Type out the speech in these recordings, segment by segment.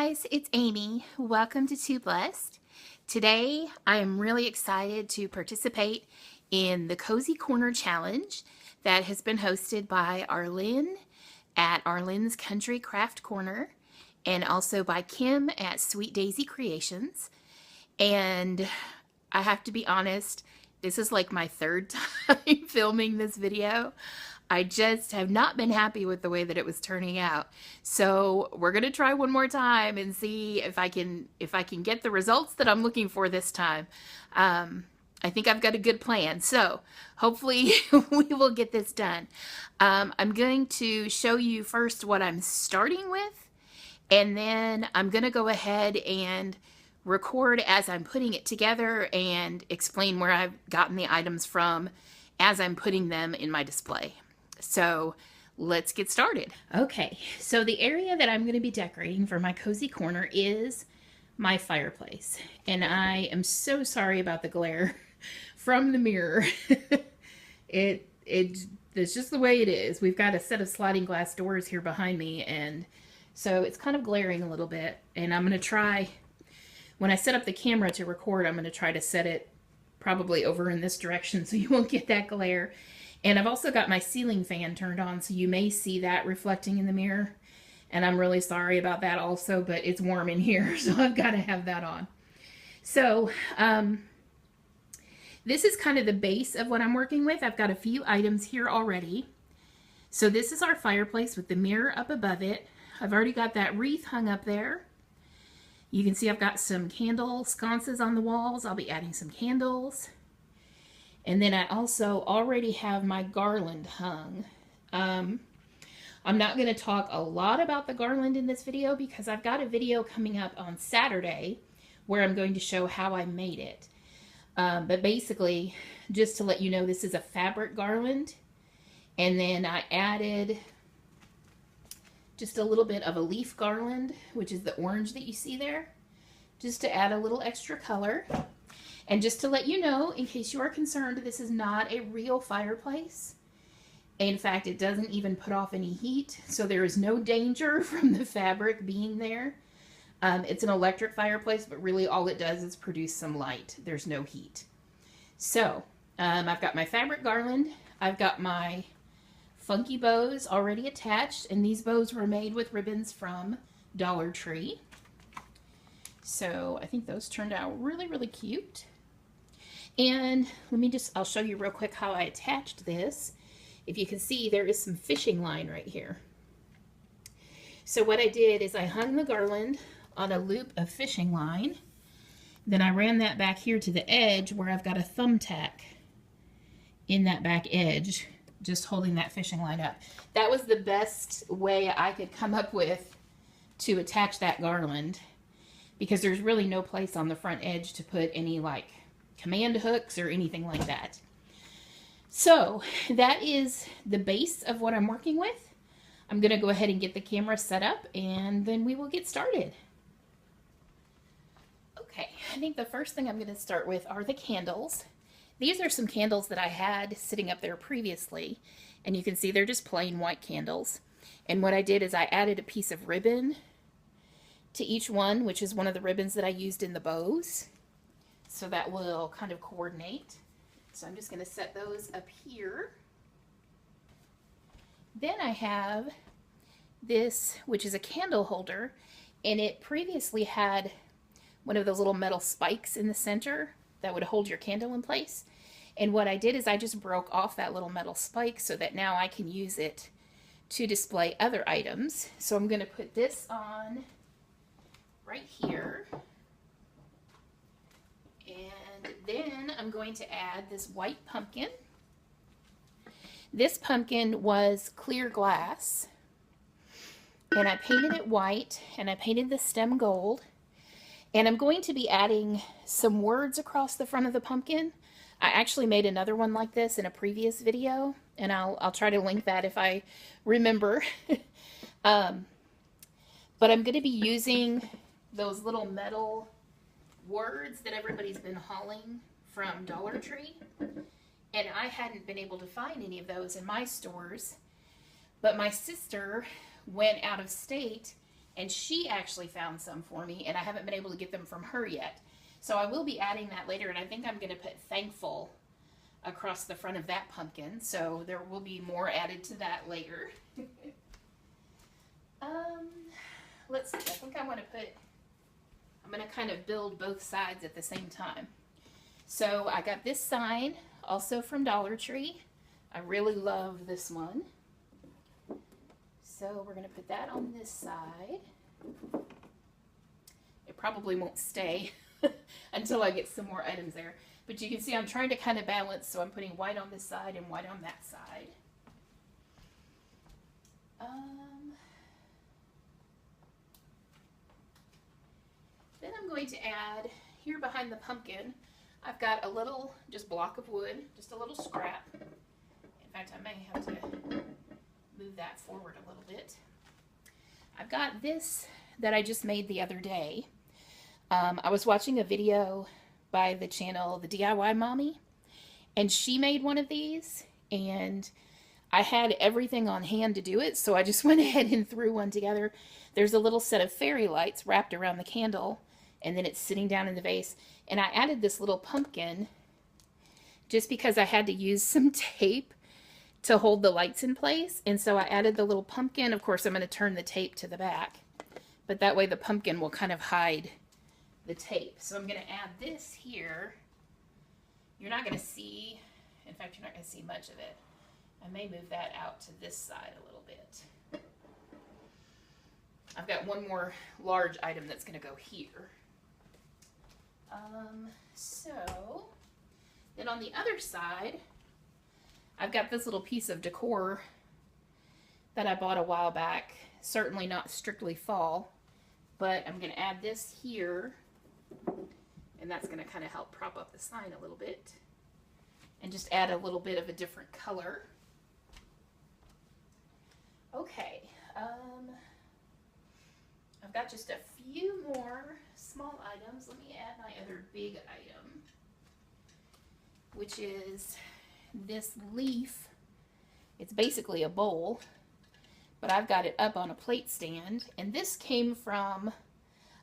guys, it's Amy. Welcome to Too Blessed. Today, I am really excited to participate in the Cozy Corner Challenge that has been hosted by Arlene at Arlene's Country Craft Corner and also by Kim at Sweet Daisy Creations. And I have to be honest, this is like my third time filming this video. I just have not been happy with the way that it was turning out. So we're gonna try one more time and see if I can get the results that I'm looking for this time. I think I've got a good plan. So hopefully we will get this done. I'm going to show you first what I'm starting with, and then I'm gonna go ahead and record as I'm putting it together and explain where I've gotten the items from as I'm putting them in my display. So let's get started. Okay, so the area that I'm going to be decorating for my cozy corner is my fireplace. And I am so sorry about the glare from the mirror. It's just the way it is. We've got a set of sliding glass doors here behind me, and so it's kind of glaring a little bit. And I'm going to try, when I set up the camera to record, I'm going to try to set it probably over in this direction so you won't get that glare. And I've also got my ceiling fan turned on, so you may see that reflecting in the mirror. And I'm really sorry about that also, but it's warm in here, so I've got to have that on. So this is kind of the base of what I'm working with. I've got a few items here already. So this is our fireplace with the mirror up above it. I've already got that wreath hung up there. You can see I've got some candle sconces on the walls. I'll be adding some candles. And then I also already have my garland hung. I'm not going to talk a lot about the garland in this video because I've got a video coming up on Saturday where I'm going to show how I made it. But basically, just to let you know, this is a fabric garland. And then I added just a little bit of a leaf garland, which is the orange that you see there, just to add a little extra color. And just to let you know, in case you are concerned, this is not a real fireplace. In fact, it doesn't even put off any heat, so there is no danger from the fabric being there. It's an electric fireplace, but really all it does is produce some light. There's no heat. So, I've got my fabric garland. I've got my funky bows already attached, and these bows were made with ribbons from Dollar Tree. So I think those turned out really, really cute. And I'll show you real quick how I attached this. If you can see, there is some fishing line right here. So what I did is I hung the garland on a loop of fishing line. Then I ran that back here to the edge where I've got a thumbtack in that back edge, just holding that fishing line up. That was the best way I could come up with to attach that garland, because there's really no place on the front edge to put any like command hooks or anything like that. So that is the base of what I'm working with. I'm going to go ahead and get the camera set up, and then we will get started. Okay, I think the first thing I'm going to start with are the candles. These are some candles that I had sitting up there previously, and you can see they're just plain white candles. And what I did is I added a piece of ribbon to each one, which is one of the ribbons that I used in the bows. So that will kind of coordinate. So I'm just going to set those up here. Then I have this, which is a candle holder, and it previously had one of those little metal spikes in the center that would hold your candle in place. And what I did is I just broke off that little metal spike so that now I can use it to display other items. So I'm going to put this on right here. And then I'm going to add this white pumpkin. This pumpkin was clear glass, and I painted it white, and I painted the stem gold. And I'm going to be adding some words across the front of the pumpkin. I actually made another one like this in a previous video, and I'll try to link that if I remember. But I'm going to be using those little metal words that everybody's been hauling from Dollar Tree, and I hadn't been able to find any of those in my stores, but my sister went out of state And she actually found some for me, and I haven't been able to get them from her yet. So I will be adding that later, and I think I'm going to put thankful across the front of that pumpkin. So there will be more added to that later. Let's see. I think I'm going to kind of build both sides at the same time. So I got this sign also from Dollar Tree. I really love this one. So we're going to put that on this side. It probably won't stay until I get some more items there. But you can see I'm trying to kind of balance, so I'm putting white on this side and white on that side. Then I'm going to add, here behind the pumpkin, I've got a little, just block of wood, just a little scrap. In fact, I may have to move that forward a little bit. I've got this that I just made the other day. I was watching a video by the channel The DIY Mommy, and she made one of these, and I had everything on hand to do it, so I just went ahead and threw one together. There's a little set of fairy lights wrapped around the candle, and then it's sitting down in the vase. And I added this little pumpkin just because I had to use some tape to hold the lights in place. And so I added the little pumpkin. Of course, I'm going to turn the tape to the back, but that way the pumpkin will kind of hide the tape. So I'm going to add this here. You're not going to see, in fact, you're not going to see much of it. I may move that out to this side a little bit. I've got one more large item that's going to go here. So then on the other side, I've got this little piece of decor that I bought a while back. Certainly not strictly fall, but I'm going to add this here, and that's going to kind of help prop up the sign a little bit and just add a little bit of a different color. Okay, I've got just a few more small items. Let me add my other big item, which is this leaf. It's basically a bowl, but I've got it up on a plate stand, and this came from,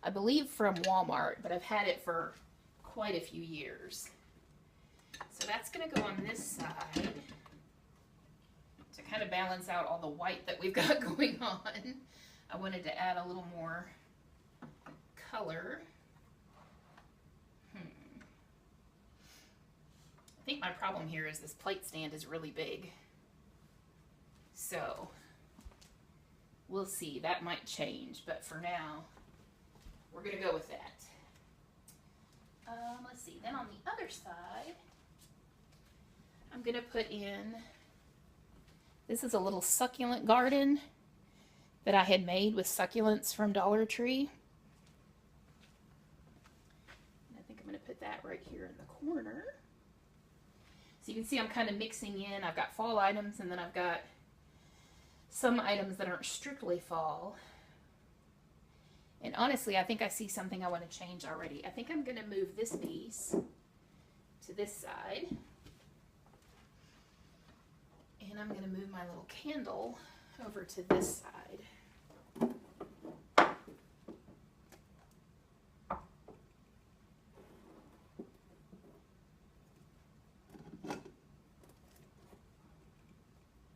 I believe, from Walmart, but I've had it for quite a few years. So that's going to go on this side to kind of balance out all the white that we've got going on. I wanted to add a little more color. I think my problem here is this plate stand is really big. So we'll see. That might change, but for now, we're going to go with that. Let's see. Then on the other side, I'm going to put in, this is a little succulent garden that I had made with succulents from Dollar Tree. And I think I'm going to put that right here in the corner. So you can see I'm kind of mixing in. I've got fall items, and then I've got some items that aren't strictly fall. And honestly, I think I see something I want to change already. I think I'm going to move this piece to this side. And I'm going to move my little candle over to this side.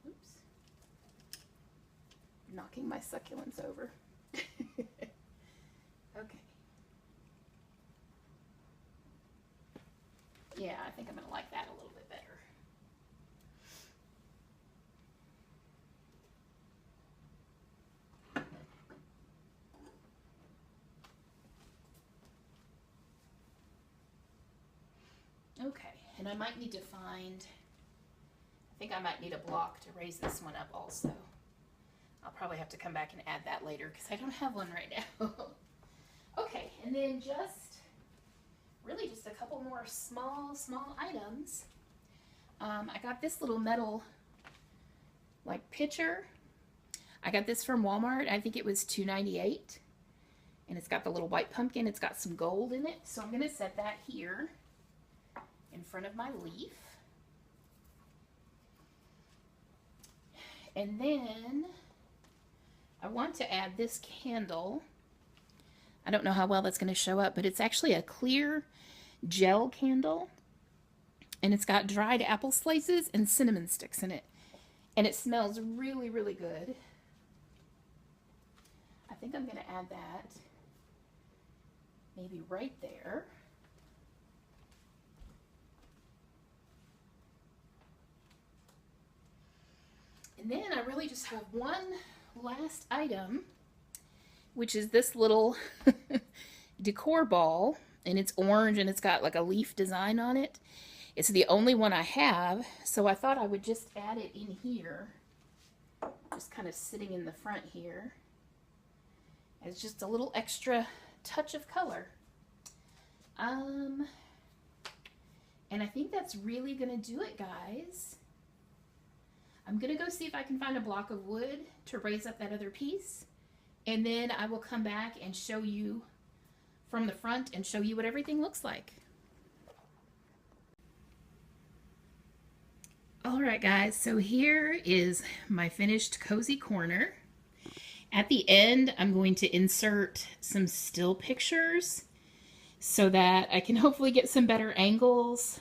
Oops. Knocking my succulents over. Okay. Yeah, I think I'm going to like that a little bit better. Okay, and I might need to find, I think I might need a block to raise this one up also. I'll probably have to come back and add that later because I don't have one right now. Okay, and then really just a couple more small items. I got this little metal like pitcher. I got this from Walmart. I think it was $2.98. And it's got the little white pumpkin. It's got some gold in it. So I'm going to set that here in front of my leaf. And then I want to add this candle. I don't know how well that's going to show up, but it's actually a clear gel candle. And it's got dried apple slices and cinnamon sticks in it. And it smells really, really good. I think I'm going to add that maybe right there. And then I really just have one last item, which is this little decor ball. And it's orange and it's got like a leaf design on it. It's the only one I have, so I thought I would just add it in here. Just kind of sitting in the front here. It's just a little extra touch of color. And I think that's really going to do it, guys. I'm going to go see if I can find a block of wood to raise up that other piece. And then I will come back and show you from the front and show you what everything looks like. Alright guys, so here is my finished cozy corner. At the end, I'm going to insert some still pictures so that I can hopefully get some better angles.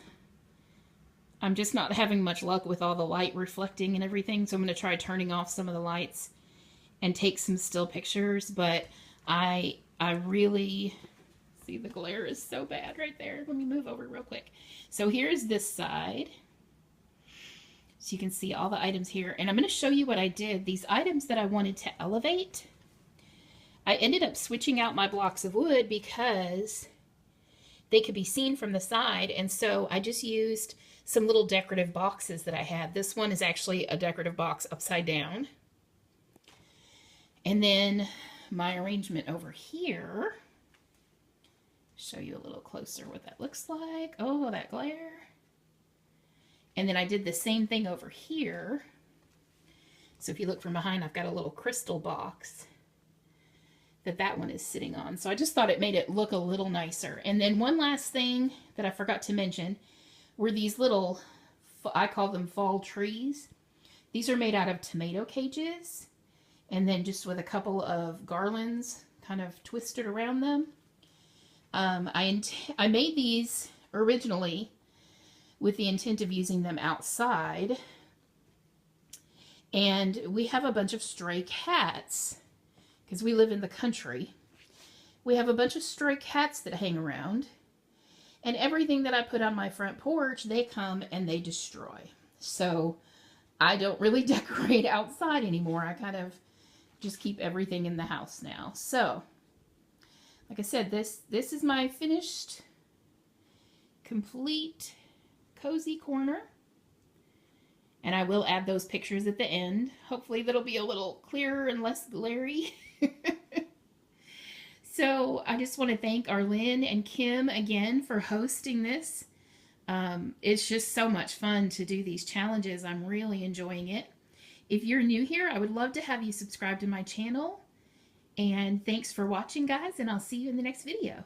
I'm just not having much luck with all the light reflecting and everything, so I'm going to try turning off some of the lights and take some still pictures, but I really... See, the glare is so bad right there. Let me move over real quick. So here's this side. So you can see all the items here. And I'm going to show you what I did. These items that I wanted to elevate, I ended up switching out my blocks of wood because they could be seen from the side. And so I just used some little decorative boxes that I had. This one is actually a decorative box upside down. And then my arrangement over here, show you a little closer what that looks like. Oh, that glare. And then I did the same thing over here. So if you look from behind, I've got a little crystal box that one is sitting on. So I just thought it made it look a little nicer. And then one last thing that I forgot to mention were these little, I call them fall trees. These are made out of tomato cages. And then just with a couple of garlands kind of twisted around them. I made these originally with the intent of using them outside. And we have a bunch of stray cats because we live in the country. We have a bunch of stray cats that hang around, and everything that I put on my front porch, they come and they destroy. So I don't really decorate outside anymore. I kind of just keep everything in the house now. So like I said, this is my finished, complete cozy corner, and I will add those pictures at the end. Hopefully that'll be a little clearer and less glary. So I just want to thank Arlene and Kim again for hosting this. It's just so much fun to do these challenges. I'm really enjoying it. If you're new here, I would love to have you subscribe to my channel. And thanks for watching, guys, and I'll see you in the next video.